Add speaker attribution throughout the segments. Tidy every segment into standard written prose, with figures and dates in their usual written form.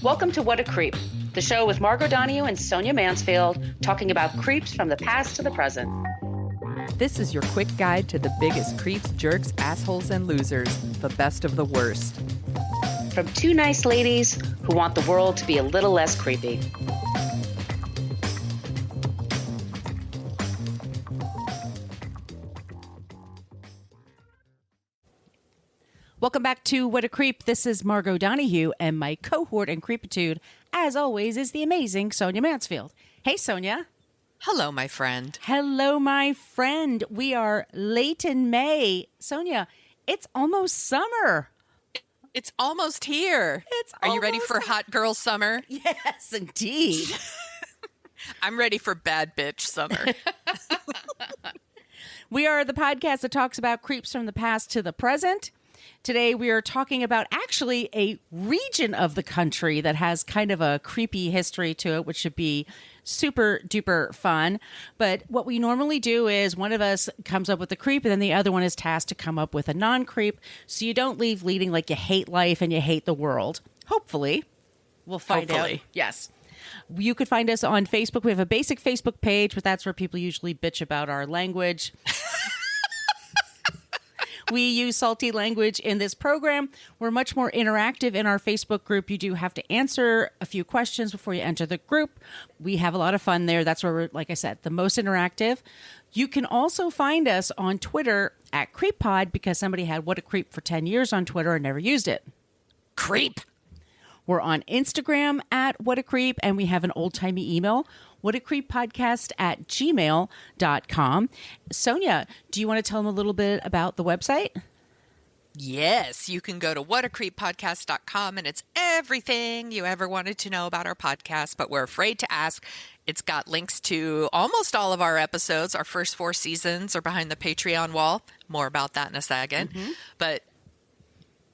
Speaker 1: Welcome to What a Creep, the show with Margot Donahue and Sonia Mansfield talking about creeps from the past to the present.
Speaker 2: This is your quick guide to the biggest creeps, jerks, assholes, and losers, the best of the worst.
Speaker 1: From two nice ladies who want the world to be a little less creepy.
Speaker 3: Welcome back to What a Creep. This is Margot Donahue, and my cohort and creepitude, as always, is the amazing Sonia Mansfield. Hey, Sonia.
Speaker 4: Hello, my friend.
Speaker 3: Hello, my friend. We are late in May. Sonia, it's almost summer.
Speaker 4: It's almost here. Are you ready for hot girl summer?
Speaker 3: Yes, indeed.
Speaker 4: I'm ready for bad bitch summer.
Speaker 3: We are the podcast that talks about creeps from the past to the present. Today, we are talking about actually a region of the country that has kind of a creepy history to it, which should be super duper fun. But what we normally do is one of us comes up with a creep and then the other one is tasked to come up with a non-creep. So you don't leave leading like you hate life and you hate the world. Hopefully. We'll find out. Yes. You could find us on Facebook. We have a basic Facebook page, but that's where people usually bitch about our language. We use salty language in this program. We're much more interactive in our Facebook group. You do have to answer a few questions before you enter the group. We have a lot of fun there. That's where we're, like I said, the most interactive. You can also find us on Twitter at CreepPod because somebody had What a Creep for 10 years on Twitter and never used it.
Speaker 4: Creep.
Speaker 3: We're on Instagram at What a Creep, and we have an old-timey email, whatacreeppodcast@gmail.com. Sonia, do you want to tell them a little bit about the website?
Speaker 4: Yes, you can go to whatacreeppodcast.com, and it's everything you ever wanted to know about our podcast, but we're afraid to ask. It's got links to almost all of our episodes. Our first 4 seasons are behind the Patreon wall. More about that in a second. But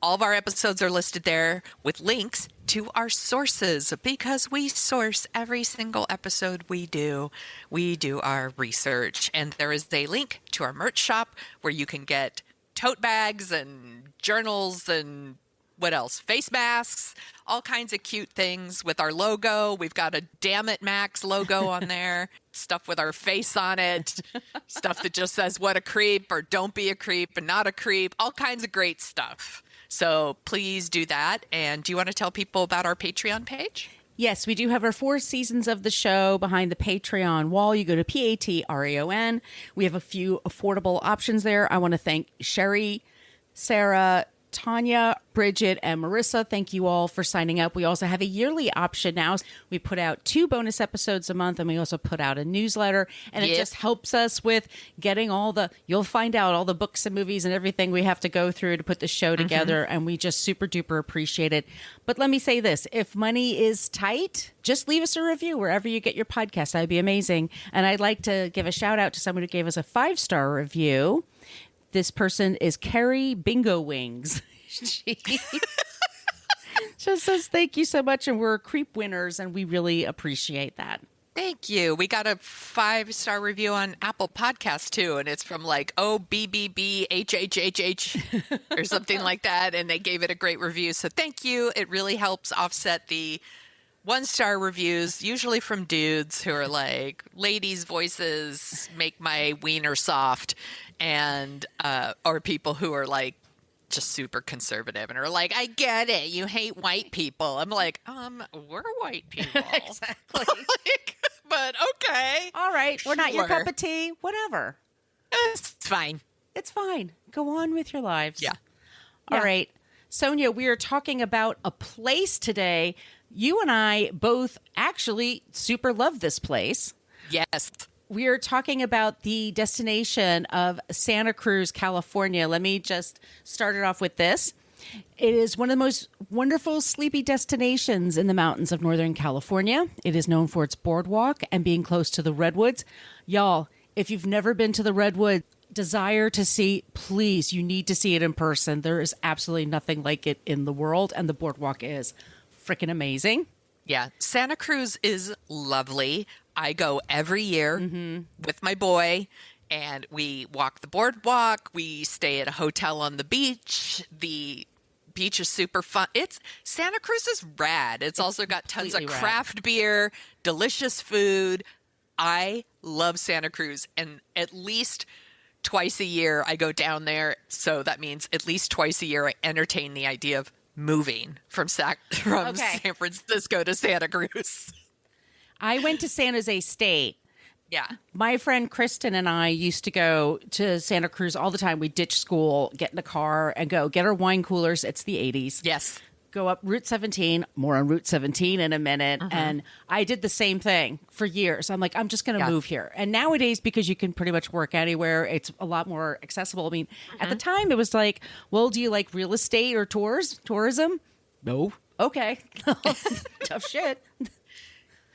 Speaker 4: all of our episodes are listed there with links to our sources because we source every single episode we do. We do our research. And there is a link to our merch shop where you can get tote bags and journals and what else? Face masks, all kinds of cute things with our logo. We've got a Damn It Max logo on there, stuff with our face on it, stuff that just says what a creep or don't be a creep and not a creep, all kinds of great stuff. So please do that. And do you want to tell people about our Patreon page?
Speaker 3: Yes, we do have our 4 seasons of the show behind the Patreon wall. You go to Patreon. We have a few affordable options there. I want to thank Sherry, Sarah, Tanya, Bridget, and Marissa. Thank you all for signing up. We also have a yearly option now. We put out 2 bonus episodes a month, and we also put out a newsletter. And It just helps us with getting you'll find out all the books and movies and everything we have to go through to put the show together. And we just super duper appreciate it. But let me say this, if money is tight, just leave us a review wherever you get your podcast. That'd be amazing. And I'd like to give a shout out to someone who gave us a 5-star review. This person is Carrie Bingo Wings. She just says, thank you so much. And we're creep winners, and we really appreciate that.
Speaker 4: Thank you. We got a 5-star review on Apple Podcasts, too. And it's from like OBBBHHHH or something like that. And they gave it a great review. So thank you. It really helps offset the 1-star reviews, usually from dudes who are like, ladies' voices make my wiener soft, and or people who are like just super conservative and are like, I get it, you hate white people. I'm like, we're white people.
Speaker 3: Exactly.
Speaker 4: But okay.
Speaker 3: All right. We're not your
Speaker 4: Sure.
Speaker 3: cup of tea. Whatever.
Speaker 4: It's fine.
Speaker 3: It's fine. Go on with your lives.
Speaker 4: Yeah.
Speaker 3: All right. Sonia, we are talking about a place today. You and I both actually super love this place.
Speaker 4: Yes.
Speaker 3: We are talking about the destination of Santa Cruz, California. Let me just start it off with this. It is one of the most wonderful sleepy destinations in the mountains of Northern California. It is known for its boardwalk and being close to the Redwoods. Y'all, if you've never been to the Redwoods, desire to see, please, you need to see it in person. There is absolutely nothing like it in the world, and the boardwalk is freaking amazing.
Speaker 4: Yeah. Santa Cruz is lovely. I go every year with my boy, and we walk the boardwalk. We stay at a hotel on the beach. The beach is super fun. Santa Cruz is rad. It's also got tons of
Speaker 3: completely rad.
Speaker 4: craft beer, delicious food. I love Santa Cruz, and at least twice a year I go down there. So that means at least twice a year I entertain the idea of moving from San Francisco to Santa Cruz.
Speaker 3: I went to San Jose State.
Speaker 4: Yeah.
Speaker 3: My friend Kristen and I used to go to Santa Cruz all the time. We'd ditch school, get in the car, and go get our wine coolers. It's the 80s.
Speaker 4: Yes.
Speaker 3: Go up Route 17, more on Route 17 in a minute. And I did the same thing for years. I'm like, I'm just going to move here. And nowadays, because you can pretty much work anywhere, it's a lot more accessible. I mean, at the time, it was like, well, do you like real estate or tourism? No. Okay. Tough shit.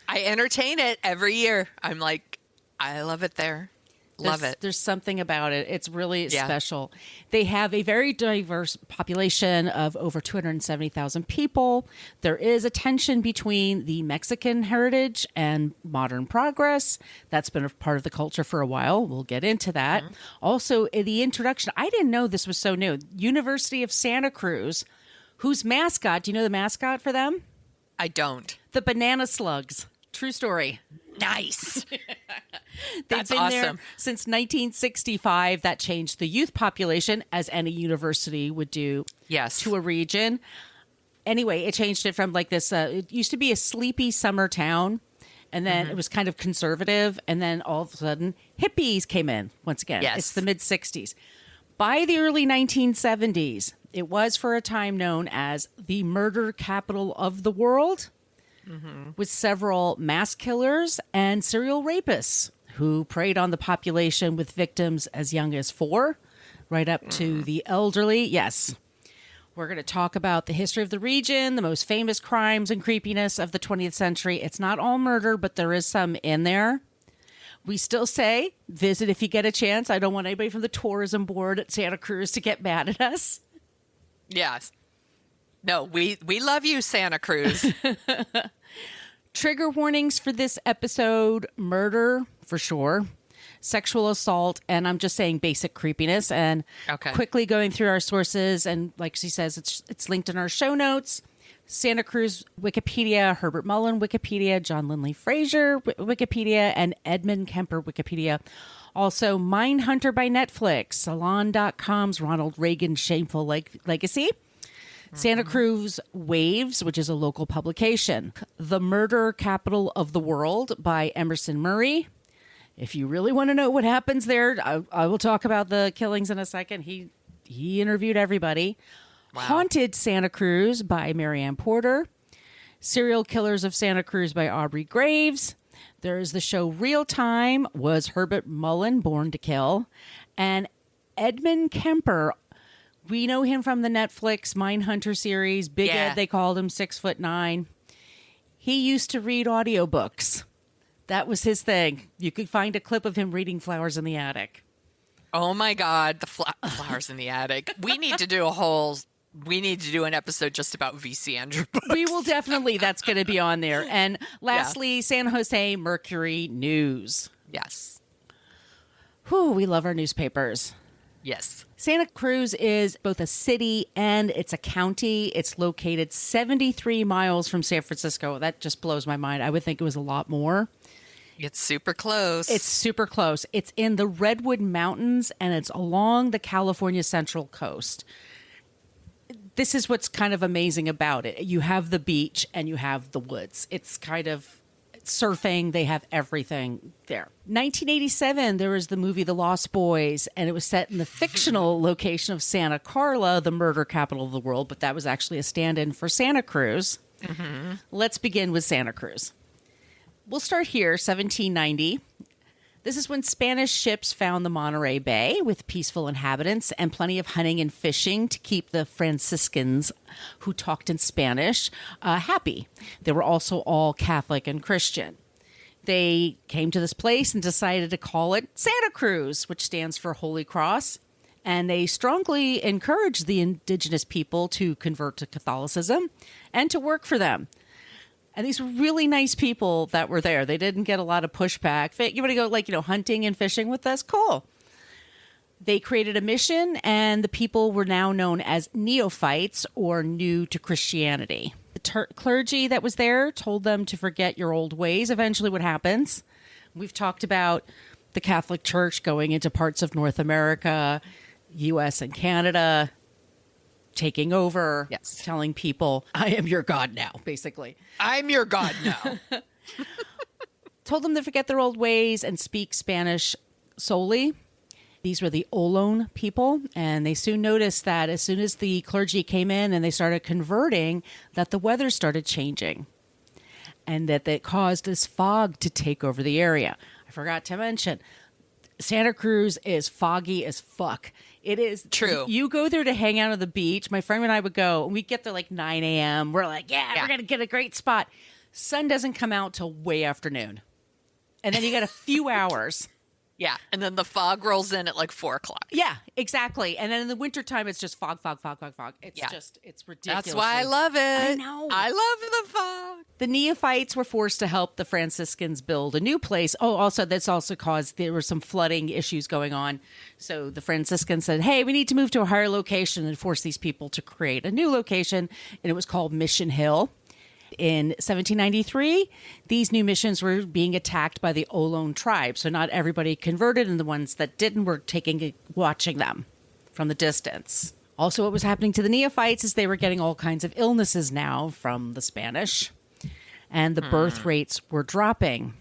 Speaker 4: I entertain it every year. I'm like, I love it there. Love it.
Speaker 3: There's something about it. It's really special. They have a very diverse population of over 270,000 people. There is a tension between the Mexican heritage and modern progress. That's been a part of the culture for a while. We'll get into that. Also, in the introduction, I didn't know this was so new. University of Santa Cruz, whose mascot, do you know the mascot for them?
Speaker 4: I don't.
Speaker 3: The banana slugs. True story.
Speaker 4: Nice.
Speaker 3: They've been there since 1965. That changed the youth population, as any university would do, to a region. Anyway, it changed it from like this. It used to be a sleepy summer town, and then it was kind of conservative. And then all of a sudden, hippies came in once again.
Speaker 4: Yes.
Speaker 3: It's the mid 60s. By the early 1970s, it was for a time known as the murder capital of the world. With several mass killers and serial rapists who preyed on the population with victims as young as 4, right up to the elderly. Yes. We're going to talk about the history of the region, the most famous crimes and creepiness of the 20th century. It's not all murder, but there is some in there. We still say visit if you get a chance. I don't want anybody from the tourism board at Santa Cruz to get mad at us.
Speaker 4: Yes. No, we love you, Santa Cruz.
Speaker 3: Trigger warnings for this episode: murder, for sure, sexual assault, and I'm just saying basic creepiness. And quickly going through our sources, and like she says, it's linked in our show notes. Santa Cruz Wikipedia, Herbert Mullin Wikipedia, John Linley Fraser Wikipedia, and Edmund Kemper Wikipedia. Also, Mindhunter by Netflix, Salon.com's Ronald Reagan Shameful Legacy. Santa Cruz Waves, which is a local publication. The Murder Capital of the World by Emerson Murray. If you really want to know what happens there, I will talk about the killings in a second. He interviewed everybody. Wow. Haunted Santa Cruz by Marianne Porter. Serial Killers of Santa Cruz by Aubrey Graves. There's the show Real Time, was Herbert Mullin, Born to Kill. And Edmund Kemper. We know him from the Netflix Mindhunter series. Big Ed, they called him, 6'9". He used to read audiobooks. That was his thing. You could find a clip of him reading Flowers in the Attic.
Speaker 4: Oh my God, the Flowers in the Attic. We need to do an episode just about V.C. Andrew books.
Speaker 3: We will definitely. That's going to be on there. And lastly, San Jose Mercury News.
Speaker 4: Yes.
Speaker 3: Whew, we love our newspapers.
Speaker 4: Yes.
Speaker 3: Santa Cruz is both a city and it's a county. It's located 73 miles from San Francisco. That just blows my mind. I would think it was a lot more.
Speaker 4: It's super close.
Speaker 3: It's super close. It's in the Redwood Mountains and it's along the California Central Coast. This is what's kind of amazing about it. You have the beach and you have the woods. It's kind of surfing. They have everything there. 1987, there was the movie The Lost Boys, and it was set in the fictional location of Santa Carla, the murder capital of the world, but that was actually a stand-in for Santa Cruz. Let's begin with Santa Cruz. We'll start here, 1790. This is when Spanish ships found the Monterey Bay with peaceful inhabitants and plenty of hunting and fishing to keep the Franciscans, who talked in Spanish, happy. They were also all Catholic and Christian. They came to this place and decided to call it Santa Cruz, which stands for Holy Cross. And they strongly encouraged the indigenous people to convert to Catholicism and to work for them. And these were really nice people that were there. They didn't get a lot of pushback. You want to go hunting and fishing with us? Cool. They created a mission, and the people were now known as neophytes or new to Christianity. The clergy that was there told them to forget your old ways. Eventually, what happens? We've talked about the Catholic Church going into parts of North America, U.S. and Canada, taking over,
Speaker 4: yes,
Speaker 3: telling people, I am your God now, basically.
Speaker 4: I'm your God now.
Speaker 3: Told them to forget their old ways and speak Spanish solely. These were the Olón people, and they soon noticed that as soon as the clergy came in and they started converting, that the weather started changing and that caused this fog to take over the area. I forgot to mention, Santa Cruz is foggy as fuck. It is
Speaker 4: true.
Speaker 3: You go there to hang out on the beach. My friend and I would go, and we'd get there like 9 a.m. We're like, we're going to get a great spot. Sun doesn't come out till way afternoon. And then you got a few hours.
Speaker 4: Yeah, and then the fog rolls in at like 4 o'clock.
Speaker 3: Yeah, exactly. And then in the wintertime, it's just fog. It's ridiculous.
Speaker 4: That's why I love it.
Speaker 3: I know.
Speaker 4: I love the fog.
Speaker 3: The neophytes were forced to help the Franciscans build a new place. Oh, also, that's also caused, there were some flooding issues going on. So the Franciscans said, hey, we need to move to a higher location and force these people to create a new location. And it was called Mission Hill. In 1793, these new missions were being attacked by the Olón tribe. So not everybody converted, and the ones that didn't were watching them from the distance. Also, what was happening to the neophytes is they were getting all kinds of illnesses now from the Spanish, and the birth rates were dropping.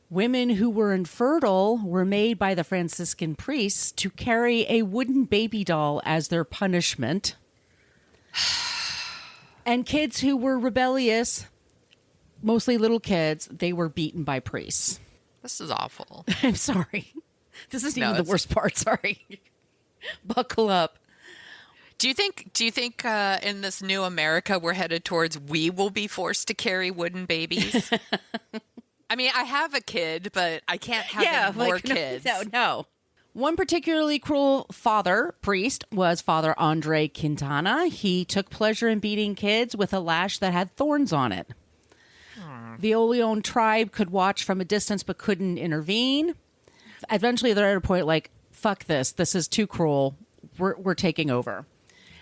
Speaker 3: Women who were infertile were made by the Franciscan priests to carry a wooden baby doll as their punishment. And kids who were rebellious, mostly little kids, they were beaten by priests.
Speaker 4: This is awful.
Speaker 3: I'm sorry. This isn't even the worst part. Sorry. Buckle up.
Speaker 4: Do you think in this new America we're headed towards we will be forced to carry wooden babies? I mean, I have a kid, but I can't have any more kids.
Speaker 3: No. One particularly cruel priest, was Father Andre Quintana. He took pleasure in beating kids with a lash that had thorns on it. The Olón tribe could watch from a distance but couldn't intervene. Eventually, they're at a point like, fuck this. This is too cruel. We're taking over.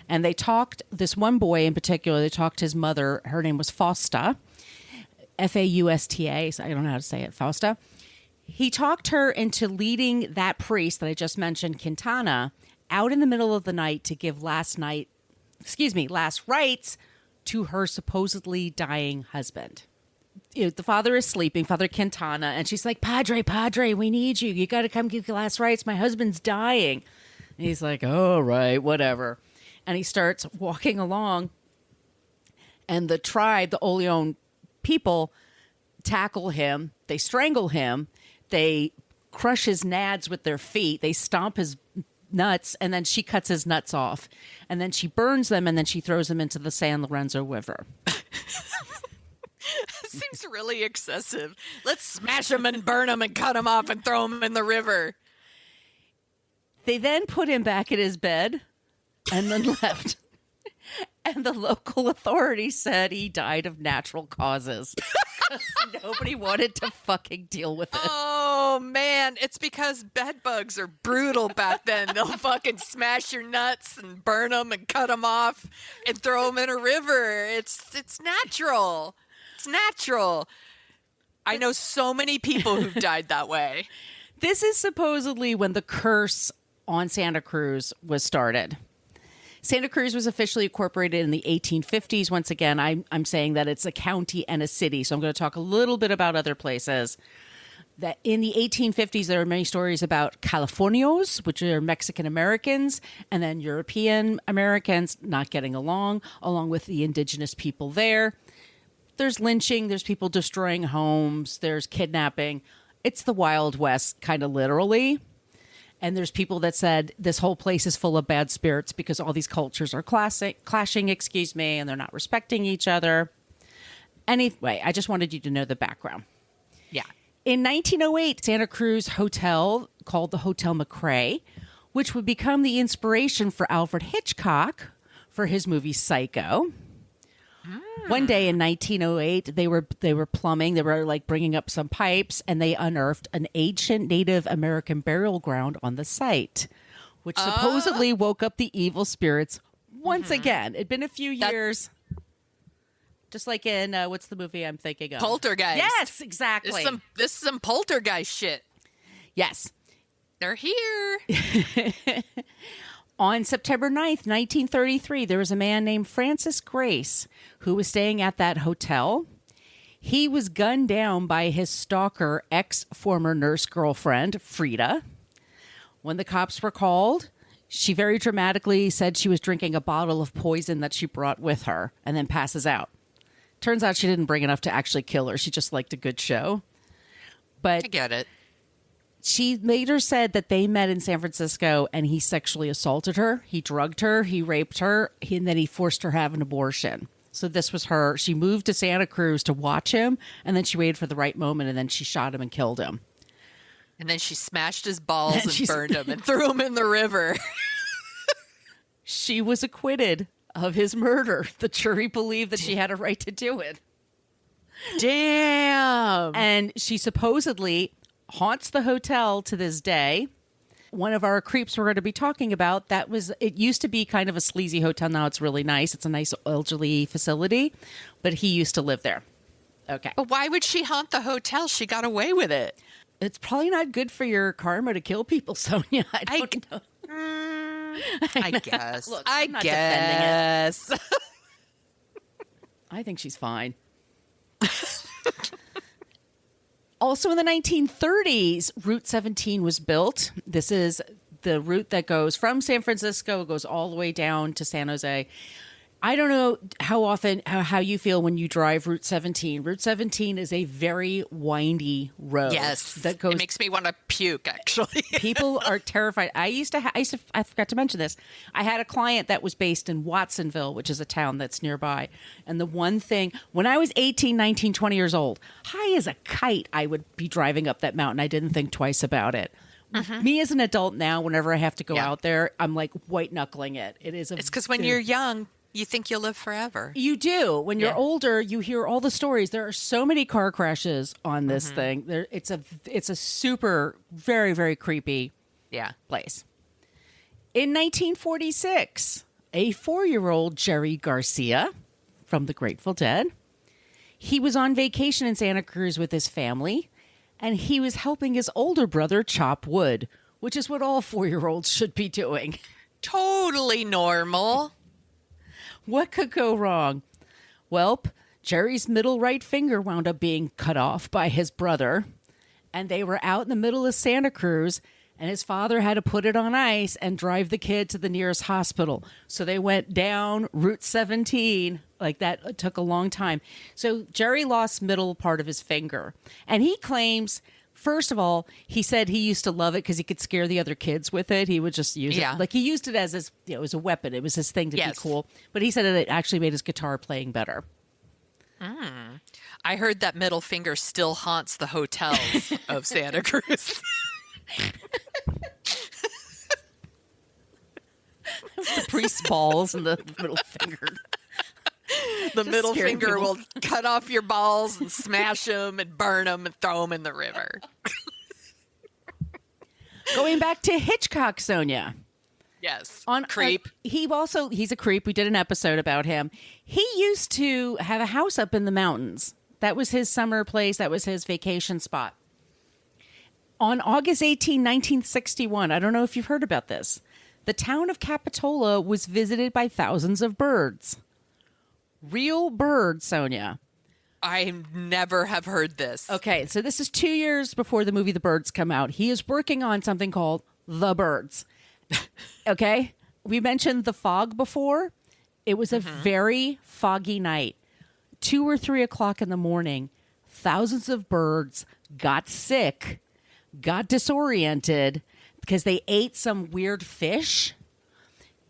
Speaker 3: And they talked, this one boy in particular, they talked to his mother. Her name was Fausta. Fausta. So I don't know how to say it. Fausta. He talked her into leading that priest that I just mentioned, Quintana, out in the middle of the night to give last rites to her supposedly dying husband. The father is sleeping, Father Quintana, and she's like, Padre, we need you. You got to come give the last rites. My husband's dying. And he's like, oh, right, whatever. And he starts walking along, and the tribe, the Olón people, tackle him. They strangle him. They crush his nads with their feet. They stomp his nuts, and then she cuts his nuts off. And then she burns them, and then she throws them into the San Lorenzo River.
Speaker 4: Seems really excessive. Let's smash them and burn them and cut them off and throw them in the river.
Speaker 3: They then put him back in his bed and then left. And the local authorities said he died of natural causes. Nobody wanted to fucking deal with it.
Speaker 4: Oh, man. It's because bed bugs are brutal back then. They'll fucking smash your nuts and burn them and cut them off and throw them in a river. It's natural. It's natural. I know so many people who've died that way.
Speaker 3: This is supposedly when the curse on Santa Cruz was started. Santa Cruz was officially incorporated in the 1850s. Once again, I'm saying that it's a county and a city, so I'm going to talk a little bit about other places. That in the 1850s, there are many stories about Californios, which are Mexican Americans, and then European Americans not getting along with the indigenous people there. There's lynching, there's people destroying homes, there's kidnapping. It's the Wild West, kind of literally. And there's people that said this whole place is full of bad spirits because all these cultures are clashing, and they're not respecting each other. Anyway, I just wanted you to know the background.
Speaker 4: Yeah.
Speaker 3: In 1908, Santa Cruz Hotel, called the Hotel McRae, which would become the inspiration for Alfred Hitchcock for his movie Psycho, One day in 1908, they were plumbing. They were like bringing up some pipes, and they unearthed an ancient Native American burial ground on the site, which supposedly woke up the evil spirits once again. It'd been a few years, just like in what's the movie I'm thinking of?
Speaker 4: Poltergeist.
Speaker 3: Yes, exactly.
Speaker 4: This is some poltergeist shit.
Speaker 3: Yes,
Speaker 4: they're here.
Speaker 3: On September 9th, 1933, there was a man named Francis Grace who was staying at that hotel. He was gunned down by his stalker, ex-former nurse girlfriend, Frida. When the cops were called, she very dramatically said she was drinking a bottle of poison that she brought with her and then passes out. Turns out she didn't bring enough to actually kill her. She just liked a good show. But
Speaker 4: I get it.
Speaker 3: she later said that they met in San Francisco and he sexually assaulted her. He drugged her. He raped her. And then he forced her to have an abortion. So this was her. She moved to Santa Cruz to watch him. And then she waited for the right moment. And then she shot him and killed him.
Speaker 4: And then she smashed his balls and burned him and threw him in the river.
Speaker 3: She was acquitted of his murder. The jury believed that she had a right to do it.
Speaker 4: Damn.
Speaker 3: And she supposedly haunts the hotel to this day. One of our creeps we're going to be talking about, it used to be kind of a sleazy hotel. Now it's really nice. It's a nice elderly facility, but he used to live there. Okay.
Speaker 4: But why would she haunt the hotel? She got away with it.
Speaker 3: It's probably not good for your karma to kill people, Sonia. I don't know.
Speaker 4: I guess.
Speaker 3: Look,
Speaker 4: I
Speaker 3: I'm not
Speaker 4: guess.
Speaker 3: I think she's fine. Also in the 1930s, Route 17 was built. This is the route that goes from San Francisco, goes all the way down to San Jose. I don't know how you feel when you drive Route 17. Route 17 is a very windy road.
Speaker 4: Yes.
Speaker 3: It
Speaker 4: makes me want to puke, actually.
Speaker 3: People are terrified. I forgot to mention this. I had a client that was based in Watsonville, which is a town that's nearby. And the one thing, when I was 18, 19, 20 years old, high as a kite, I would be driving up that mountain. I didn't think twice about it. Me as an adult now, whenever I have to go out there, I'm like white knuckling it. It's
Speaker 4: because when you're young, you think you'll live forever.
Speaker 3: You do. When you're older, you hear all the stories. There are so many car crashes on this thing. It's a super, very, very creepy place. In 1946, a 4-year-old Jerry Garcia from the Grateful Dead, he was on vacation in Santa Cruz with his family, and he was helping his older brother chop wood, which is what all 4-year-olds should be doing.
Speaker 4: Totally normal.
Speaker 3: What could go wrong? Welp, Jerry's middle right finger wound up being cut off by his brother, and they were out in the middle of Santa Cruz, and his father had to put it on ice and drive the kid to the nearest hospital. So they went down Route 17. Like that it took a long time. So Jerry lost middle part of his finger, and he claims, first of all, he said he used to love it because he could scare the other kids with it. He would just use it. Like he used it as as a weapon. It was his thing to be cool. But he said it actually made his guitar playing better.
Speaker 4: I heard that middle finger still haunts the hotels of Santa Cruz.
Speaker 3: The priest's balls and the middle finger.
Speaker 4: The middle finger will cut off your balls and smash them and burn them and throw them in the river.
Speaker 3: Going back to Hitchcock, Sonia.
Speaker 4: Yes.
Speaker 3: Creep. He's a creep. We did an episode about him. He used to have a house up in the mountains. That was his summer place. That was his vacation spot. On August 18, 1961, I don't know if you've heard about this, the town of Capitola was visited by thousands of birds. Real birds, Sonia.
Speaker 4: I never have heard this.
Speaker 3: Okay, so this is 2 years before the movie The Birds come out. He is working on something called The Birds. Okay? We mentioned the fog before. It was a very foggy night. 2 or 3 o'clock in the morning, thousands of birds got sick, got disoriented because they ate some weird fish.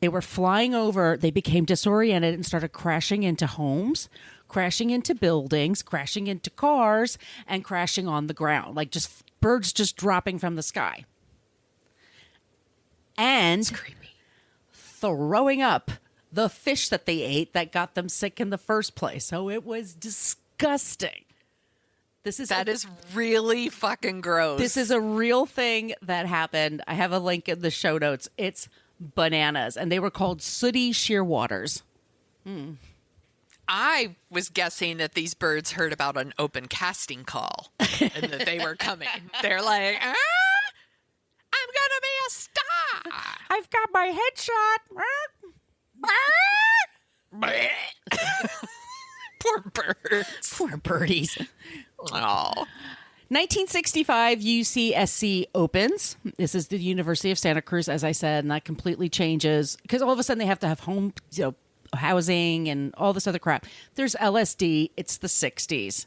Speaker 3: They were flying over. They became disoriented and started crashing into homes, crashing into buildings, crashing into cars, and crashing on the ground. Like just birds just dropping from the sky. And throwing up the fish that they ate that got them sick in the first place. So it was disgusting.
Speaker 4: That is really fucking gross.
Speaker 3: This is a real thing that happened. I have a link in the show notes. It's bananas. And they were called sooty shearwaters.
Speaker 4: I was guessing that these birds heard about an open casting call and that they were coming. They're like, I'm going to be a star.
Speaker 3: I've got my headshot.
Speaker 4: Poor birds.
Speaker 3: Poor birdies.
Speaker 4: Oh.
Speaker 3: 1965, UCSC opens. This is the University of Santa Cruz, as I said, and that completely changes because all of a sudden they have to have home, housing and all this other crap. There's LSD. It's the 60s.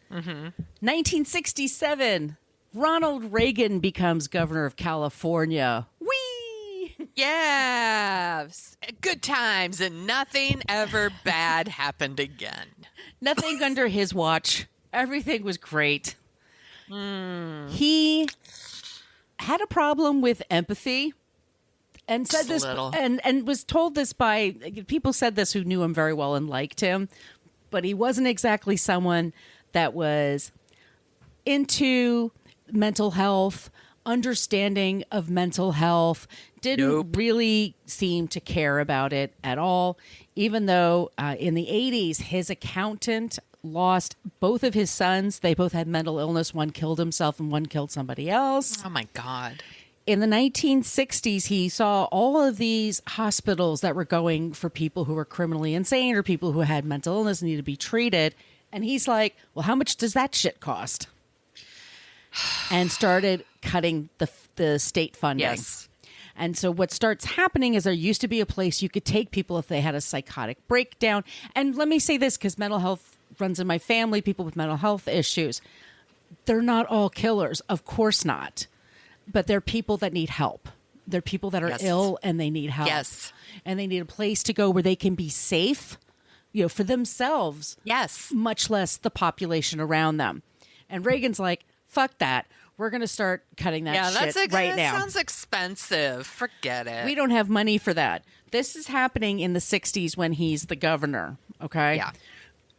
Speaker 3: 1967, Ronald Reagan becomes governor of California. Whee!
Speaker 4: Yeah. Good times and nothing ever bad happened again.
Speaker 3: Nothing under his watch. Everything was great. He had a problem with empathy and said this and was told this by people said this who knew him very well and liked him, but he wasn't exactly someone that was into mental health, understanding of mental health, didn't really seem to care about it at all, even though in the 80s his accountant lost both of his sons. They both had mental illness. One killed himself and one killed somebody else.
Speaker 4: Oh, my God.
Speaker 3: In the 1960s, he saw all of these hospitals that were going for people who were criminally insane or people who had mental illness and needed to be treated. And he's like, well, how much does that shit cost? And started cutting the state funding.
Speaker 4: Yes.
Speaker 3: And so what starts happening is there used to be a place you could take people if they had a psychotic breakdown. And let me say this, because mental health runs in my family, people with mental health issues. They're not all killers. Of course not. But they're people that need help. They're people that are ill and they need help.
Speaker 4: Yes.
Speaker 3: And they need a place to go where they can be safe, for themselves.
Speaker 4: Yes.
Speaker 3: Much less the population around them. And Reagan's like, fuck that. We're going to start cutting that shit right now.
Speaker 4: That sounds expensive. Forget it.
Speaker 3: We don't have money for that. This is happening in the 60s when he's the governor. Okay?
Speaker 4: Yeah.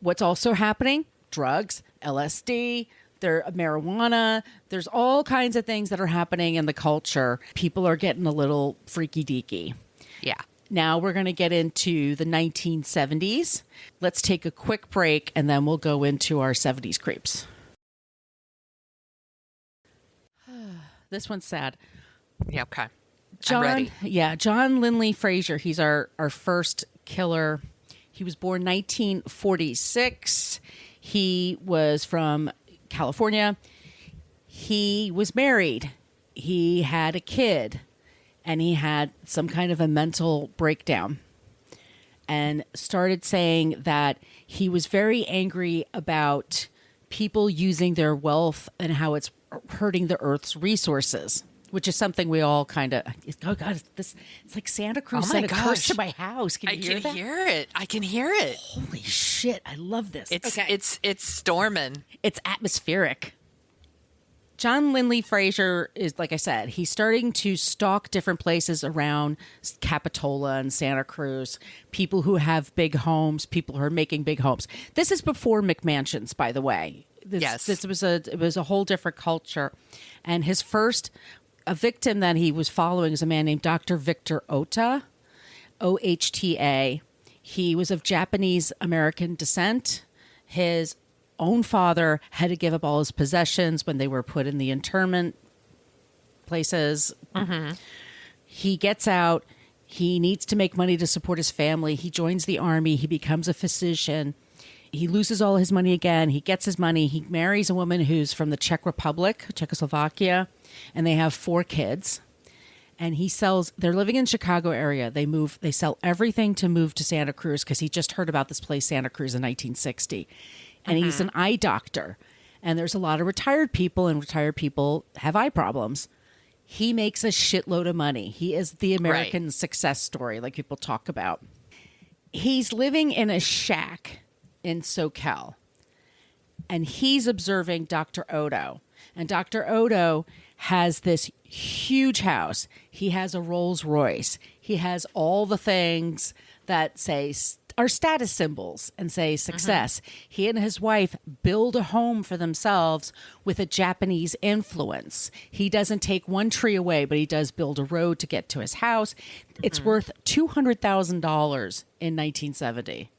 Speaker 3: What's also happening? Drugs, LSD, marijuana. There's all kinds of things that are happening in the culture. People are getting a little freaky deaky.
Speaker 4: Yeah.
Speaker 3: Now we're going to get into the 1970s. Let's take a quick break and then we'll go into our 70s creeps. This one's sad.
Speaker 4: Yeah, okay. I'm ready.
Speaker 3: John Linley Frazier. He's our first killer. He was born 1946. He was from California. He was married. He had a kid. And he had some kind of a mental breakdown. And started saying that he was very angry about people using their wealth and how it's hurting the Earth's resources, which is something we all kind of, oh God, it's like Santa Cruz sent a curse to my house. Can you hear that?
Speaker 4: I can hear it.
Speaker 3: Holy shit. I love this.
Speaker 4: It's storming.
Speaker 3: It's atmospheric. John Linley Frazier is, like I said, he's starting to stalk different places around Capitola and Santa Cruz, people who have big homes, people who are making big homes. This is before McMansions, by the way. It was a whole different culture. And his first victim that he was following is a man named Dr. Victor Ota, OHTA. He was of Japanese American descent. His own father had to give up all his possessions when they were put in the internment places. Mm-hmm. He gets out. He needs to make money to support his family. He joins the army. He becomes a physician. He loses all his money again. He gets his money. He marries a woman who's from the Czech Republic, Czechoslovakia, and they have 4 kids. And they're living in the Chicago area. They sell everything to move to Santa Cruz because he just heard about this place, Santa Cruz, in 1960. And he's an eye doctor. And there's a lot of retired people, and retired people have eye problems. He makes a shitload of money. He is the American success story, like people talk about. He's living in a shack in SoCal. And he's observing Dr. Odo. And Dr. Odo has this huge house. He has a Rolls Royce. He has all the things that are status symbols and say success. He and his wife build a home for themselves with a Japanese influence. He doesn't take one tree away, but he does build a road to get to his house. It's worth $200,000 in 1970.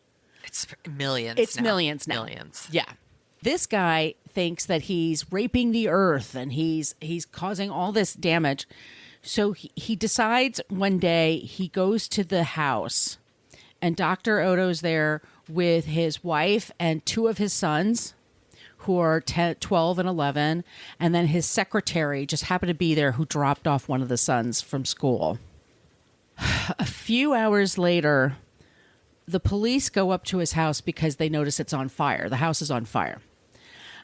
Speaker 4: It's millions.
Speaker 3: It's
Speaker 4: now.
Speaker 3: millions now.
Speaker 4: Millions.
Speaker 3: Yeah. This guy thinks that he's raping the earth and he's causing all this damage. So he decides one day he goes to the house, and Dr. Oto's there with his wife and two of his sons, who are 12 and 11, and then his secretary just happened to be there, who dropped off one of the sons from school. A few hours later, the police go up to his house because they notice it's on fire. The house is on fire.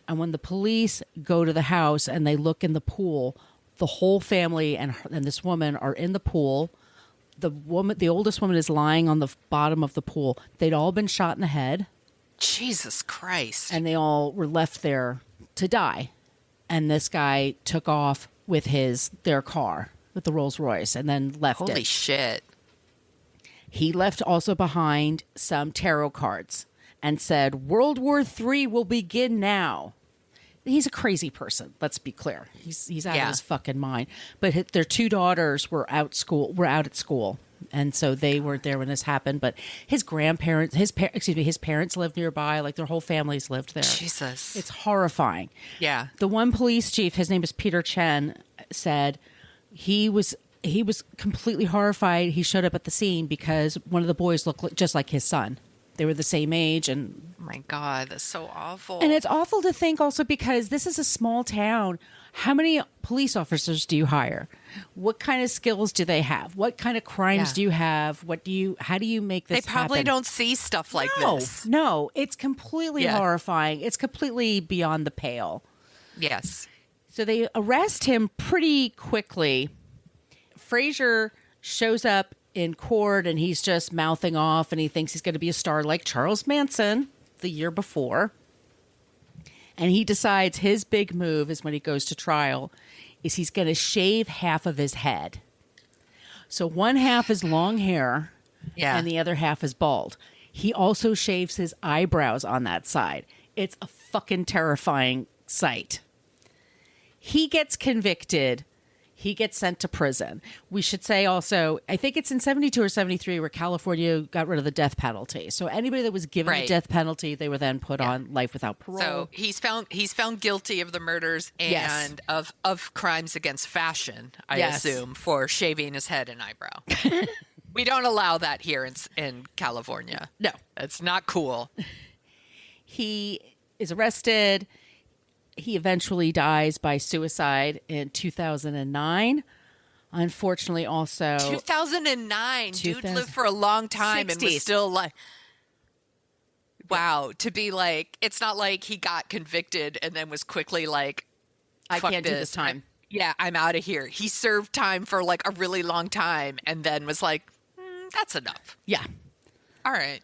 Speaker 3: And when the police go to the house and they look in the pool, the whole family and this woman are in the pool. The oldest woman is lying on the bottom of the pool. They'd all been shot in the head.
Speaker 4: Jesus Christ.
Speaker 3: And they all were left there to die. And this guy took off with their car, with the Rolls Royce, and then left it.
Speaker 4: Holy shit.
Speaker 3: He left also behind some tarot cards and said, "World War III will begin now." He's a crazy person. Let's be clear. He's out of his fucking mind. But their two daughters were out at school, and so they weren't there when this happened. But his parents lived nearby. Like their whole families lived there.
Speaker 4: Jesus,
Speaker 3: it's horrifying.
Speaker 4: Yeah.
Speaker 3: The one police chief, his name is Peter Chen, said he was completely horrified. He showed up at the scene because one of the boys looked just like his son. They were the same age, and
Speaker 4: oh my God, that's so awful.
Speaker 3: And it's awful to think also because this is a small town. How many police officers do you hire? What kind of skills do they have? What kind of crimes do you have? How do you make this
Speaker 4: They probably
Speaker 3: happen?
Speaker 4: don't see stuff like this.
Speaker 3: No, it's completely horrifying. It's completely beyond the pale.
Speaker 4: Yes.
Speaker 3: So they arrest him pretty quickly. Frazier shows up in court and he's just mouthing off and he thinks he's going to be a star like Charles Manson the year before. And he decides his big move is when he goes to trial is he's going to shave half of his head. So one half is long hair and the other half is bald. He also shaves his eyebrows on that side. It's a fucking terrifying sight. He gets convicted. He gets sent to prison. We should say also, I think it's in 72 or 73 where California got rid of the death penalty. So anybody that was given the death penalty, they were then put on life without parole.
Speaker 4: So he's found guilty of the murders and of crimes against fashion, I assume, for shaving his head and eyebrow. We don't allow that here in California.
Speaker 3: No.
Speaker 4: It's not cool.
Speaker 3: He is arrested. He eventually dies by suicide in 2009. Unfortunately, also
Speaker 4: 2009. Dude lived for a long time 60s. And was still like, wow. To be like, it's not like he got convicted and then was quickly like,
Speaker 3: I can't do this time.
Speaker 4: I'm out of here. He served time for like a really long time and then was like, that's enough.
Speaker 3: Yeah.
Speaker 4: All right.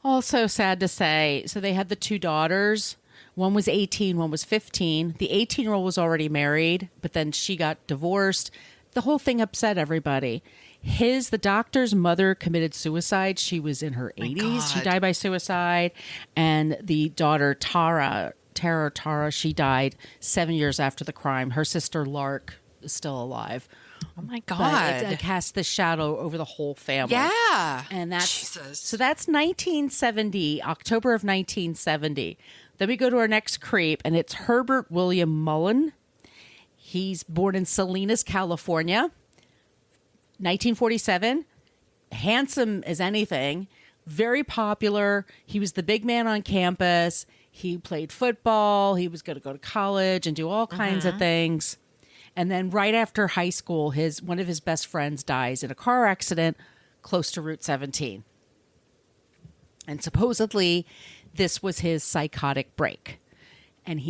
Speaker 3: Also sad to say, so they had the two daughters. One was 18, one was 15. The 18-year-old was already married, but then she got divorced. The whole thing upset everybody. The doctor's mother committed suicide. She was in her 80s. She died by suicide. And the daughter, Tara, she died 7 years after the crime. Her sister, Lark, is still alive.
Speaker 4: Oh, my God.
Speaker 3: But it cast the shadow over the whole family.
Speaker 4: Yeah.
Speaker 3: And that's
Speaker 4: Jesus.
Speaker 3: So that's 1970, October of 1970. Then we go to our next creep, and it's Herbert William Mullin. He's born in Salinas, California, 1947. Handsome as anything, very popular. He was the big man on campus. He played football. He was going to go to college and do all kinds of things. And then right after high school, one of his best friends dies in a car accident close to Route 17. And supposedly this was his psychotic break. And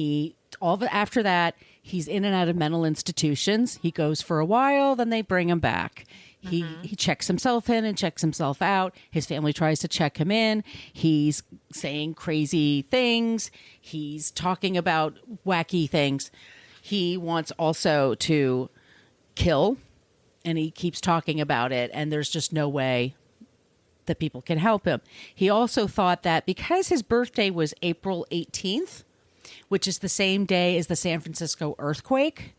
Speaker 3: after that, he's in and out of mental institutions. He goes for a while, then they bring him back. He checks himself in and checks himself out. His family tries to check him in. He's saying crazy things. He's talking about wacky things. He wants also to kill, and he keeps talking about it, and there's just no way that people can help him. He also thought that because his birthday was April 18th, which is the same day as the San Francisco earthquake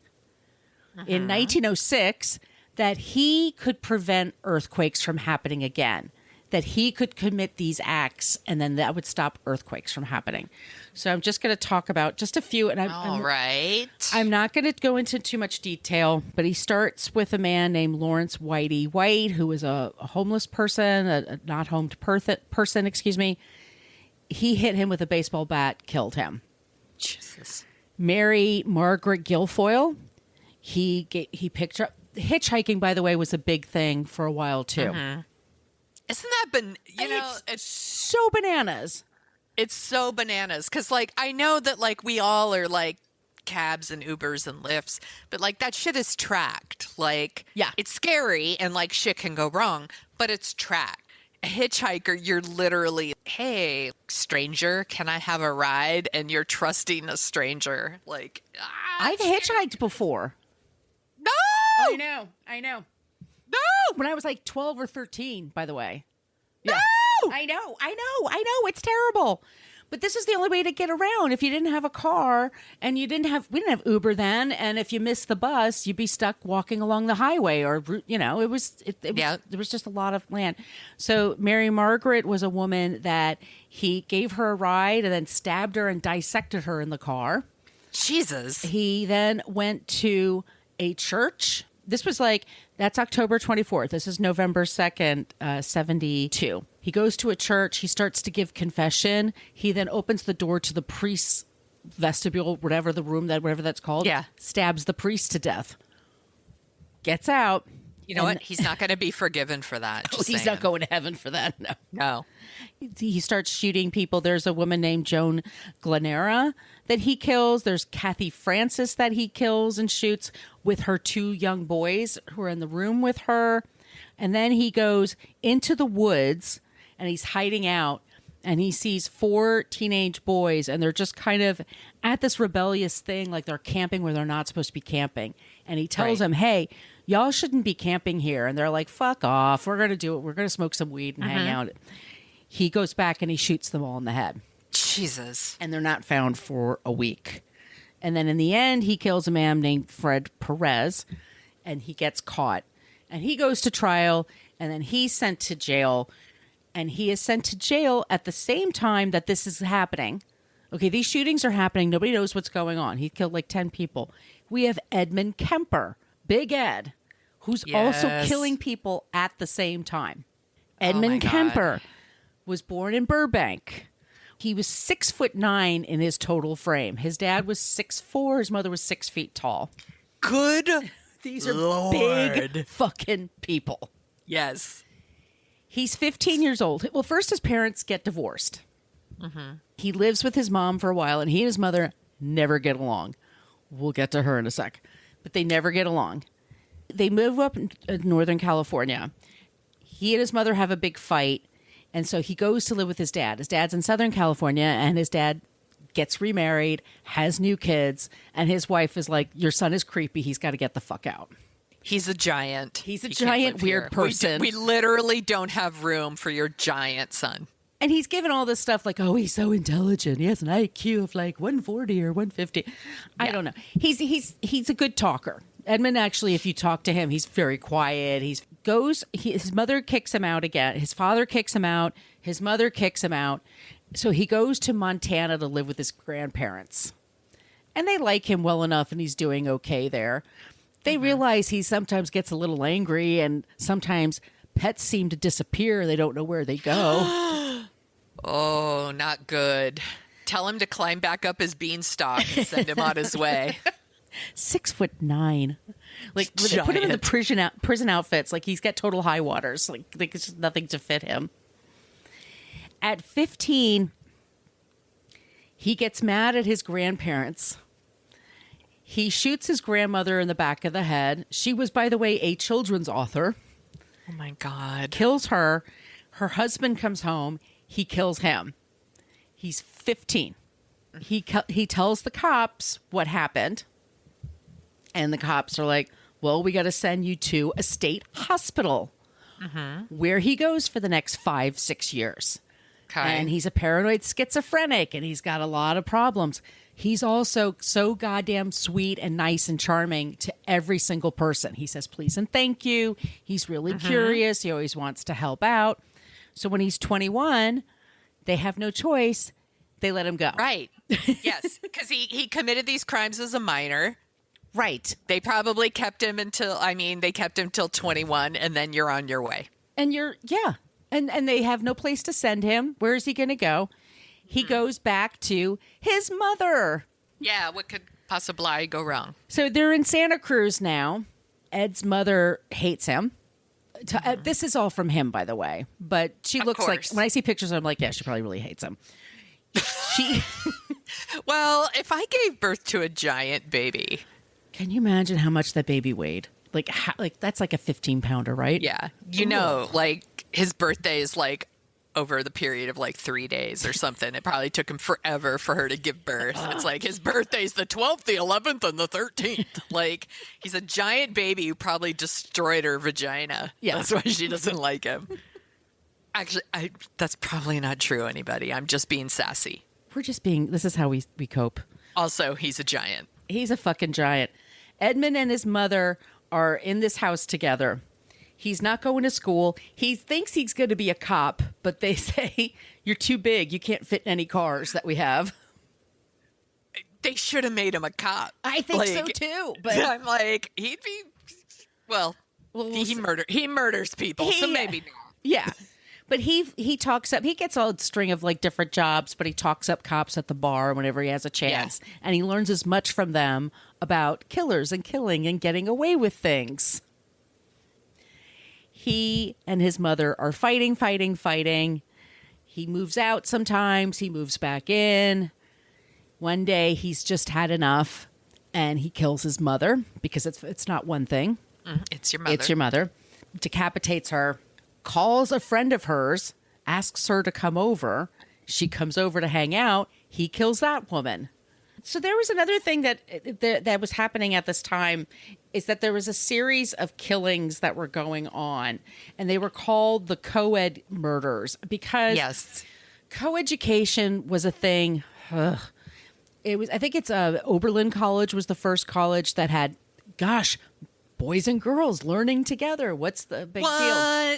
Speaker 3: in 1906, that he could prevent earthquakes from happening again, that he could commit these acts, and then that would stop earthquakes from happening. So I'm just going to talk about just a few. And I'm not going to go into too much detail, but he starts with a man named Lawrence Whitey White, who was a homeless person, a not homed person, excuse me. He hit him with a baseball bat, killed him.
Speaker 4: Jesus.
Speaker 3: Mary Margaret Guilfoyle, he picked her up. Hitchhiking, by the way, was a big thing for a while too.
Speaker 4: Isn't that
Speaker 3: it's so bananas.
Speaker 4: It's so bananas because, like, I know that, like, we all are like cabs and Ubers and Lyfts, but like that shit is tracked. Like,
Speaker 3: yeah,
Speaker 4: it's scary and like shit can go wrong, but it's tracked. A hitchhiker, you're literally, hey, stranger, can I have a ride? And you're trusting a stranger. Like,
Speaker 3: I've hitchhiked before.
Speaker 4: No!
Speaker 3: I know.
Speaker 4: No!
Speaker 3: When I was like 12 or 13, by the way.
Speaker 4: No!
Speaker 3: Yeah. I know. It's terrible. But this is the only way to get around. If you didn't have a car and we didn't have Uber then. And if you missed the bus, you'd be stuck walking along the highway or, it was there was just a lot of land. So Mary Margaret was a woman that he gave her a ride and then stabbed her and dissected her in the car.
Speaker 4: Jesus.
Speaker 3: He then went to a church. This was that's October 24th. This is November 2nd, 72. He goes to a church. He starts to give confession. He then opens the door to the priest's vestibule, whatever that's called.
Speaker 4: Yeah. Stabs
Speaker 3: the priest to death. Gets out.
Speaker 4: You know what? He's not going to be forgiven for that.
Speaker 3: He's not going to heaven for that.
Speaker 4: No.
Speaker 3: He starts shooting people. There's a woman named Joan Glenera that he kills. There's Kathy Francis that he kills and shoots with her 2 young boys who are in the room with her. And then he goes into the woods and he's hiding out and he sees 4 teenage boys and they're just kind of at this rebellious thing, like they're camping where they're not supposed to be camping. And he tells them, hey, y'all shouldn't be camping here. And they're like, fuck off. We're going to do it. We're going to smoke some weed and hang out. He goes back and he shoots them all in the head.
Speaker 4: Jesus.
Speaker 3: And they're not found for a week. And then in the end, he kills a man named Fred Perez and he gets caught. And he goes to trial and then he's sent to jail. And he is sent to jail at the same time that this is happening. Okay, these shootings are happening. Nobody knows what's going on. He killed like 10 people. We have Edmund Kemper, Big Ed, who's also killing people at the same time. Edmund Kemper was born in Burbank. He was 6'9" in his total frame. His dad was 6'4". His mother was 6 feet tall.
Speaker 4: Good.
Speaker 3: These are
Speaker 4: Lord.
Speaker 3: big fucking people.
Speaker 4: Yes.
Speaker 3: He's 15 years old. Well, first his parents get divorced. He lives with his mom for a while, and he and his mother never get along. We'll get to her in a sec. But they never get along. They move up in Northern California. He and his mother have a big fight, and so he goes to live with his dad. His dad's in Southern California, and his dad gets remarried, has new kids, and his wife is like, your son is creepy. He's got to get the fuck out.
Speaker 4: He's a giant.
Speaker 3: He's a giant weird person.
Speaker 4: We literally don't have room for your giant son.
Speaker 3: And he's given all this stuff like, oh, he's so intelligent. He has an IQ of like 140 or 150. I don't know. He's a good talker. Edmund, actually, if you talk to him, he's very quiet. His mother kicks him out again. His father kicks him out. His mother kicks him out. So he goes to Montana to live with his grandparents. And they like him well enough and he's doing okay there. They realize he sometimes gets a little angry and sometimes pets seem to disappear. They don't know where they go.
Speaker 4: Oh, not good. Tell him to climb back up his beanstalk and send him on his way.
Speaker 3: 6'9". Like put him in the prison outfits. Like he's got total high waters. Like it's just nothing to fit him. At 15, he gets mad at his grandparents. He shoots his grandmother in the back of the head. She was, by the way, a children's author.
Speaker 4: Oh, my God.
Speaker 3: Kills her. Her husband comes home. He kills him. He's 15. He tells the cops what happened. And the cops are like, well, we got to send you to a state hospital. where he goes for the next 5-6 years.
Speaker 4: Okay.
Speaker 3: And he's a paranoid schizophrenic, and he's got a lot of problems. He's also so goddamn sweet and nice and charming to every single person. He says please and thank you. He's really curious. He always wants to help out. So when he's 21, they have no choice. They let him go.
Speaker 4: Right. Yes, because he committed these crimes as a minor.
Speaker 3: Right.
Speaker 4: They probably kept him they kept him till 21, and then you're on your way.
Speaker 3: And And they have no place to send him. Where is he going to go? He goes back to his mother.
Speaker 4: Yeah, what could possibly go wrong?
Speaker 3: So they're in Santa Cruz now. Ed's mother hates him. This is all from him, by the way. But she looks like, when I see pictures, I'm like, yeah, she probably really hates him.
Speaker 4: Well, if I gave birth to a giant baby.
Speaker 3: Can you imagine how much that baby weighed? Like that's like a 15-pounder, right?
Speaker 4: Yeah. Like his birthday is like over the period of like 3 days or something. It probably took him forever for her to give birth. It's like his birthday's the 12th, the 11th, and the 13th. Like he's a giant baby who probably destroyed her vagina.
Speaker 3: Yeah.
Speaker 4: That's why she doesn't like him. Actually, that's probably not true, anybody. I'm just being sassy.
Speaker 3: This is how we cope.
Speaker 4: Also, he's a giant.
Speaker 3: He's a fucking giant. Edmund and his mother are in this house together. He's not going to school. He thinks he's going to be a cop, but they say, you're too big. You can't fit in any cars that we have.
Speaker 4: They should have made him a cop.
Speaker 3: I think so too. But
Speaker 4: I'm like, he'd be, he murders people, so maybe not.
Speaker 3: Yeah. But he talks up, he gets a string of like different jobs, but he talks up cops at the bar whenever he has a chance. Yeah. And he learns as much from them about killers and killing and getting away with things. He and his mother are fighting. He moves out sometimes. He moves back in. One day he's just had enough and he kills his mother because it's not one thing.
Speaker 4: It's your mother.
Speaker 3: It's your mother. Decapitates her. Calls a friend of hers, asks her to come over. She comes over to hang out. He kills that woman. So there was another thing that was happening at this time is that there was a series of killings that were going on, and they were called the co-ed murders because co-education was a thing. Ugh. It was, I think it's Oberlin College was the first college that had, boys and girls learning together. What's the big deal?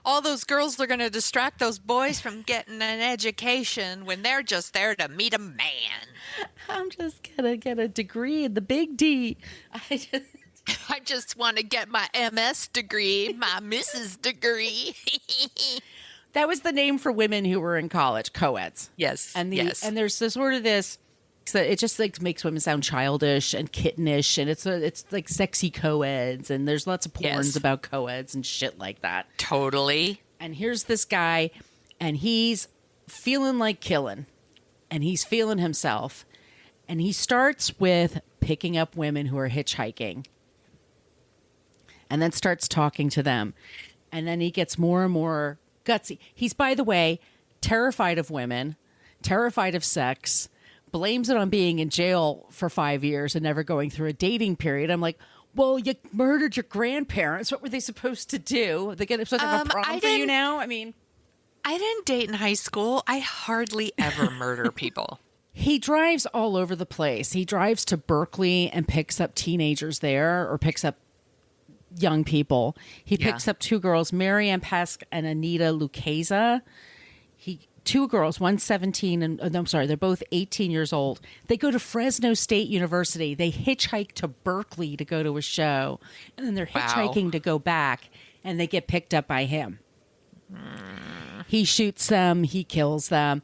Speaker 4: All those girls are going to distract those boys from getting an education when they're just there to meet a man.
Speaker 3: I'm just going to get a degree in the big D.
Speaker 4: I just want to get my MS degree, my Mrs. degree.
Speaker 3: That was the name for women who were in college, co-eds.
Speaker 4: Yes.
Speaker 3: And there's this sort of this, so it just like makes women sound childish and kittenish, and it's like sexy co-eds, and there's lots of porns about co-eds and shit like that.
Speaker 4: Totally.
Speaker 3: And here's this guy, and he's feeling like killing, and he's feeling himself, and he starts with picking up women who are hitchhiking, and then starts talking to them, and then he gets more and more gutsy. He's, by the way, terrified of women, terrified of sex, blames it on being in jail for 5 years and never going through a dating period. I'm like, well, you murdered your grandparents. What were they supposed to do? Are they supposed to have a prom for you now? I mean,
Speaker 4: I didn't date in high school. I hardly ever murder people.
Speaker 3: He drives all over the place. He drives to Berkeley and picks up teenagers there, or picks up young people. He picks up two girls, Marianne Pesk and Anita Lucchesa. Two girls, one's 17 and I'm sorry, they're both 18 years old. They go to Fresno State University. They hitchhike to Berkeley to go to a show, and then they're hitchhiking to go back, and they get picked up by him. He shoots them. He kills them.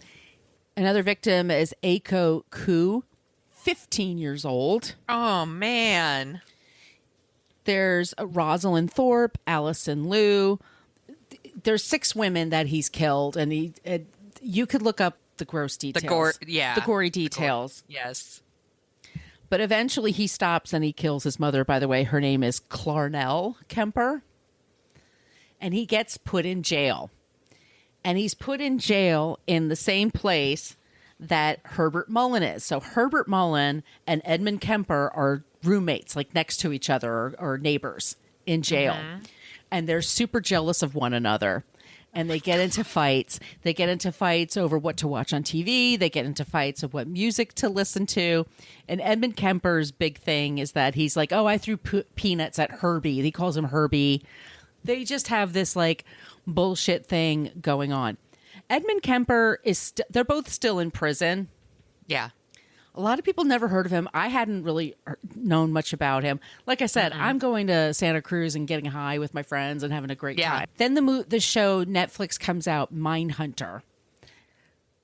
Speaker 3: Another victim is Aiko Ku, 15 years old.
Speaker 4: Oh, man.
Speaker 3: There's Rosalind Thorpe, Allison Liu. There's 6 women that he's killed, and you could look up the gross details. The gory details.
Speaker 4: Yes.
Speaker 3: But eventually he stops and he kills his mother. By the way, her name is Clarnell Kemper. And he gets put in jail. And he's put in jail in the same place that Herbert Mullin is. So Herbert Mullin and Edmund Kemper are roommates, like next to each other, or neighbors in jail. and they're super jealous of one another. And they get into fights. They get into fights over what to watch on TV. They get into fights of what music to listen to. And Edmund Kemper's big thing is that he's like, oh, I threw peanuts at Herbie. He calls him Herbie. They just have this like bullshit thing going on. Edmund Kemper is, they're both still in prison.
Speaker 4: Yeah.
Speaker 3: A lot of people never heard of him. I hadn't really known much about him. Like I said, I'm going to Santa Cruz and getting high with my friends and having a great time. Then the show Netflix comes out, Mindhunter.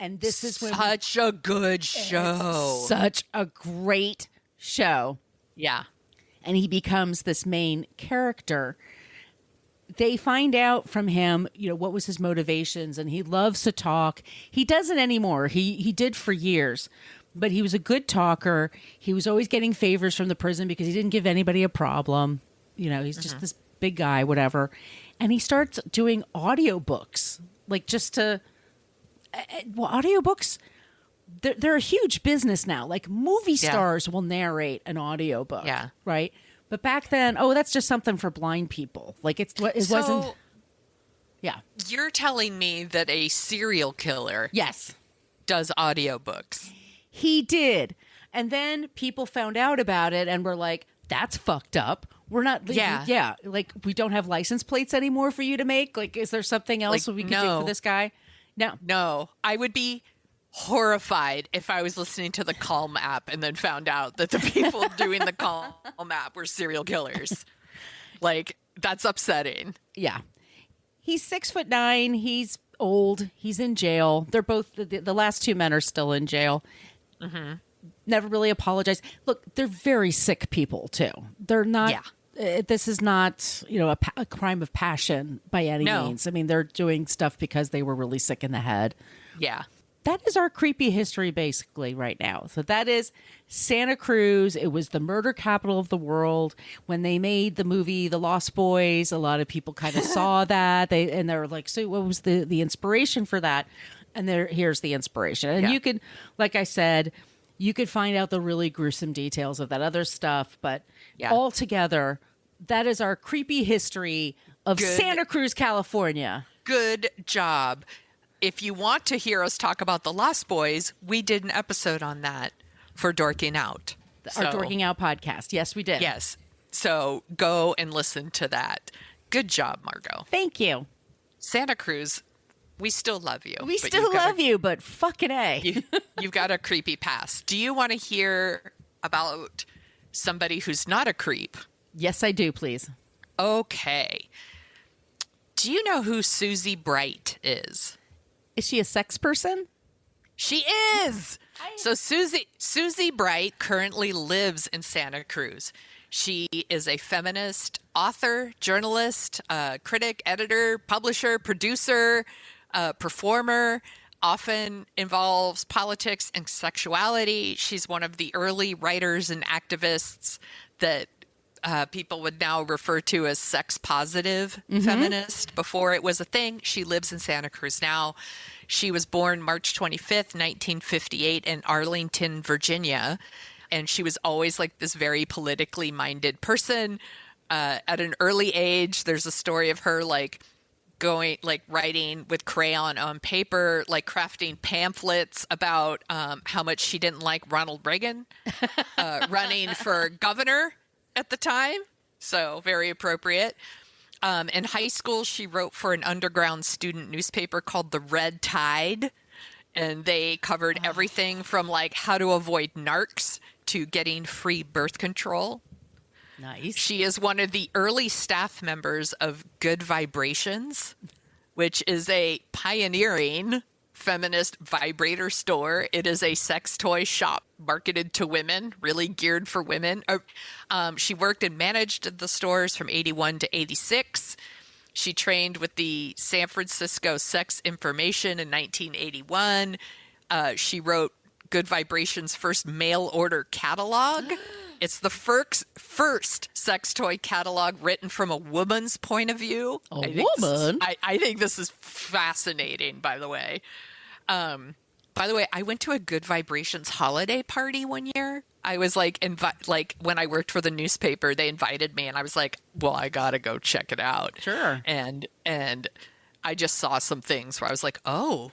Speaker 3: And this is when
Speaker 4: such a good show.
Speaker 3: Such a great show.
Speaker 4: Yeah.
Speaker 3: And he becomes this main character. They find out from him, what was his motivations, and he loves to talk. He doesn't anymore. He did for years. But he was a good talker. He was always getting favors from the prison because he didn't give anybody a problem. He's just this big guy, whatever. And he starts doing audiobooks, like just to... audiobooks, they're a huge business now. Like movie stars will narrate an audiobook, right? But back then, that's just something for blind people. Like it wasn't... Yeah.
Speaker 4: You're telling me that a serial killer does audiobooks.
Speaker 3: He did. And then people found out about it and were like, that's fucked up. We're not, like, we don't have license plates anymore for you to make. Like, is there something else we could do for this guy? No.
Speaker 4: I would be horrified if I was listening to the Calm app and then found out that the people doing the Calm app were serial killers. Like, that's upsetting.
Speaker 3: Yeah. He's 6'9". He's old. He's in jail. They're both, the last two men are still in jail. Mm-hmm. Never really apologize. Look, they're very sick people too. They're not. This is not a crime of passion by any means. I mean, they're doing stuff because they were really sick in the head.
Speaker 4: Yeah,
Speaker 3: that is our creepy history basically right now. So that is Santa Cruz. It was the murder capital of the world. When they made the movie The Lost Boys, a lot of people kind of saw that. They were like, so what was the inspiration for that? And here's the inspiration. And you could, like I said, you could find out the really gruesome details of that other stuff. But altogether, that is our creepy history of Santa Cruz, California.
Speaker 4: Good job. If you want to hear us talk about The Lost Boys, we did an episode on that for Dorking Out.
Speaker 3: Our Dorking Out podcast. Yes, we did.
Speaker 4: Yes. So go and listen to that. Good job, Margot.
Speaker 3: Thank you.
Speaker 4: Santa Cruz, we still love you.
Speaker 3: We still love you, but fucking A.
Speaker 4: You've got a creepy past. Do you want to hear about somebody who's not a creep?
Speaker 3: Yes, I do, please.
Speaker 4: Okay. Do you know who Susie Bright is?
Speaker 3: Is she a sex person?
Speaker 4: She is. So Susie Bright currently lives in Santa Cruz. She is a feminist, author, journalist, critic, editor, publisher, producer, performer, often involves politics and sexuality. She's one of the early writers and activists that people would now refer to as sex positive feminist. Before it was a thing, she lives in Santa Cruz now. She was born March 25th, 1958 in Arlington, Virginia. And she was always like this very politically minded person. At an early age, there's a story of her writing with crayon on paper, like crafting pamphlets about how much she didn't like Ronald Reagan running for governor at the time. So very appropriate. In high school, she wrote for an underground student newspaper called The Red Tide. And they covered everything from like how to avoid narcs to getting free birth control.
Speaker 3: Nice.
Speaker 4: She is one of the early staff members of Good Vibrations, which is a pioneering feminist vibrator store. It is a sex toy shop marketed to women, really geared for women. She worked and managed the stores from 81 to 86. She trained with the San Francisco Sex Information in 1981. She wrote Good Vibrations' first mail order catalog. It's the first sex toy catalog written from a woman's point of view. I think this is fascinating, by the way. By the way, I went to a Good Vibrations holiday party one year. I was like, when I worked for the newspaper, they invited me, and I was like, well, I gotta go check it out.
Speaker 3: Sure.
Speaker 4: And I just saw some things where I was like, oh,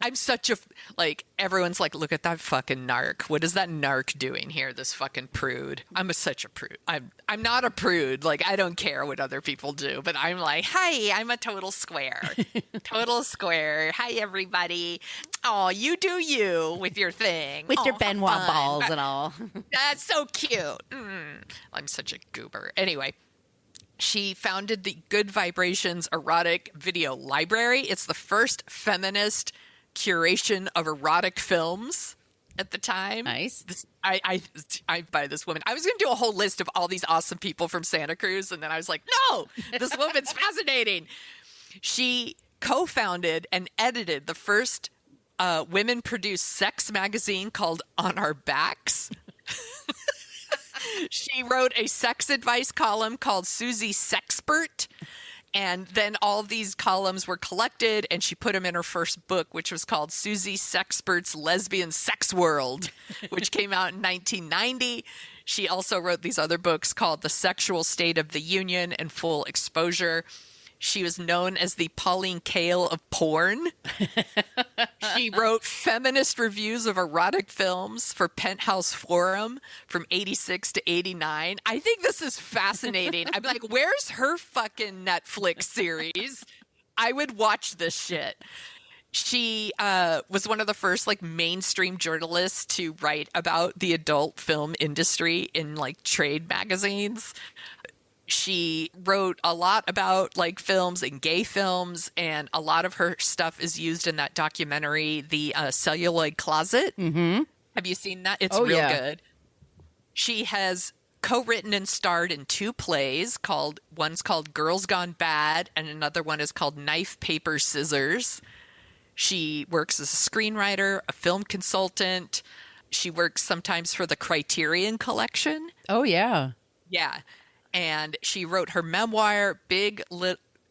Speaker 4: I'm such a, like, everyone's like, look at that fucking narc. What is that narc doing here? This fucking prude. Such a prude. I'm not a prude. Like, I don't care what other people do, but I'm like, hi, I'm a total square. Total square. Hi, everybody. Oh, you do you with your thing.
Speaker 3: With your
Speaker 4: Oh,
Speaker 3: Benoit
Speaker 4: fun.
Speaker 3: balls and all.
Speaker 4: That's so cute. I'm such a goober. Anyway. She founded the Good Vibrations Erotic Video Library. It's the first feminist curation of erotic films at the time.
Speaker 3: Nice.
Speaker 4: I by this woman. I was going to do a whole list of all these awesome people from Santa Cruz, and then I was like, no, this woman's fascinating. She co-founded and edited the first women-produced sex magazine called On Our Backs. She wrote a sex advice column called Susie Sexpert, and then all of these columns were collected, and she put them in her first book, which was called Susie Sexpert's Lesbian Sex World, which came out in 1990. She also wrote these other books called The Sexual State of the Union and Full Exposure. She was known as the Pauline Kael of porn. She wrote feminist reviews of erotic films for Penthouse Forum from 86 to 89. I think this is fascinating. I'm like, where's her fucking Netflix series? I would watch this shit. She was one of the first like mainstream journalists to write about the adult film industry in like trade magazines. She wrote a lot about like films and gay films, and a lot of her stuff is used in that documentary, The Celluloid Closet. Mm-hmm. Have you seen that? It's real good. She has co-written and starred in 2 plays. One's called Girls Gone Bad, and another one is called Knife, Paper, Scissors. She works as a screenwriter, a film consultant. She works sometimes for the Criterion Collection.
Speaker 3: Oh, yeah.
Speaker 4: Yeah. And she wrote her memoir, Big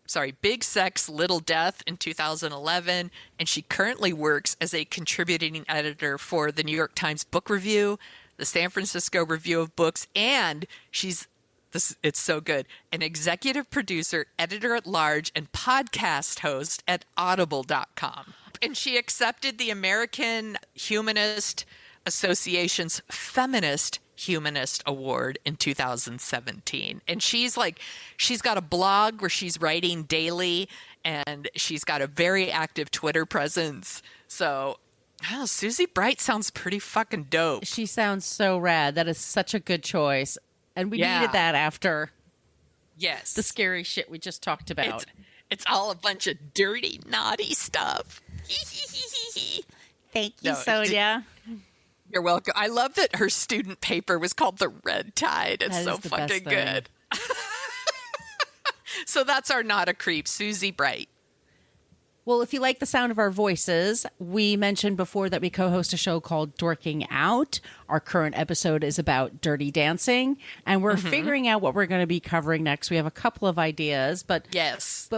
Speaker 4: Sex, Little Death in 2011. And she currently works as a contributing editor for the New York Times Book Review, the San Francisco Review of Books, and it's so good, an executive producer, editor-at-large, and podcast host at audible.com. And she accepted the American Humanist Association's Feminist Humanist Award in 2017. And she's got a blog where she's writing daily, and she's got a very active Twitter presence. So, Susie Bright sounds pretty fucking dope.
Speaker 3: She sounds so rad. That is such a good choice. And we needed that after the scary shit we just talked about.
Speaker 4: It's all a bunch of dirty, naughty stuff.
Speaker 3: Thank you, Sonia.
Speaker 4: You're welcome. I love that her student paper was called The Red Tide. It's so fucking good. So that's our Not a Creep, Susie Bright.
Speaker 3: Well, if you like the sound of our voices, we mentioned before that we co-host a show called Dorking Out. Our current episode is about Dirty Dancing, and we're figuring out what we're going to be covering next. We have a couple of ideas, but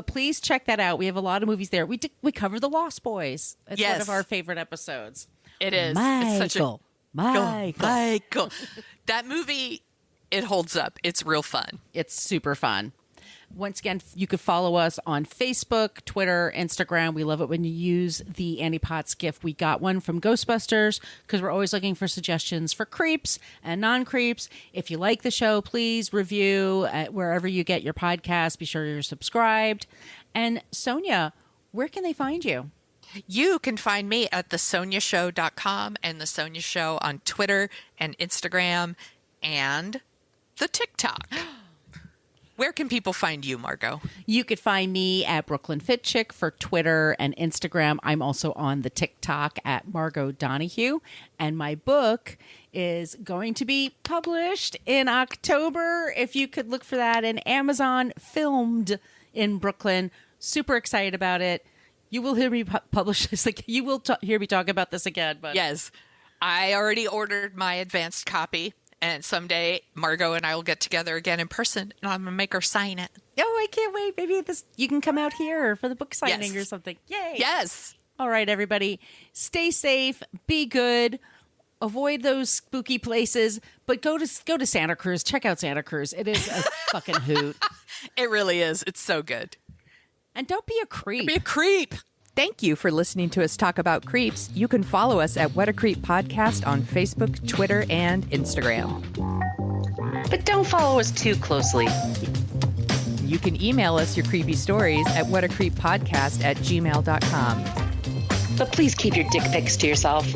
Speaker 3: please check that out. We have a lot of movies there. We cover The Lost Boys. It's one of our favorite episodes.
Speaker 4: It is.
Speaker 3: Michael.
Speaker 4: That movie, it holds up. It's real fun.
Speaker 3: It's super fun. Once again, you could follow us on Facebook, Twitter, Instagram. We love it when you use the Annie Potts gift. We got one from Ghostbusters because we're always looking for suggestions for creeps and non-creeps. If you like the show, please review wherever you get your podcast. Be sure you're subscribed. And Sonia, where can they find you?
Speaker 4: You can find me at thesoniashow.com and The Sonia Show on Twitter and Instagram and the TikTok. Where can people find you, Margot?
Speaker 3: You could find me at Brooklyn Fit Chick for Twitter and Instagram. I'm also on the TikTok at Margot Donahue. And my book is going to be published in October. If you could look for that in Amazon, filmed in Brooklyn. Super excited about it. You will hear me publish this. You will hear me talk about this again. But
Speaker 4: yes, I already ordered my advanced copy. And someday Margot and I will get together again in person, and I'm going to make her sign it.
Speaker 3: Oh, I can't wait. Maybe you can come out here for the book signing or something. Yay.
Speaker 4: Yes.
Speaker 3: All right, everybody, stay safe, be good, avoid those spooky places, but go to Santa Cruz. Check out Santa Cruz. It is a fucking hoot.
Speaker 4: It really is. It's so good.
Speaker 3: And don't be a creep.
Speaker 4: Be a creep.
Speaker 2: Thank you for listening to us talk about creeps. You can follow us at What a Creep Podcast on Facebook, Twitter, and Instagram.
Speaker 1: But don't follow us too closely.
Speaker 2: You can email us your creepy stories at whatacreeppodcast@gmail.com.
Speaker 1: But please keep your dick pics to yourself.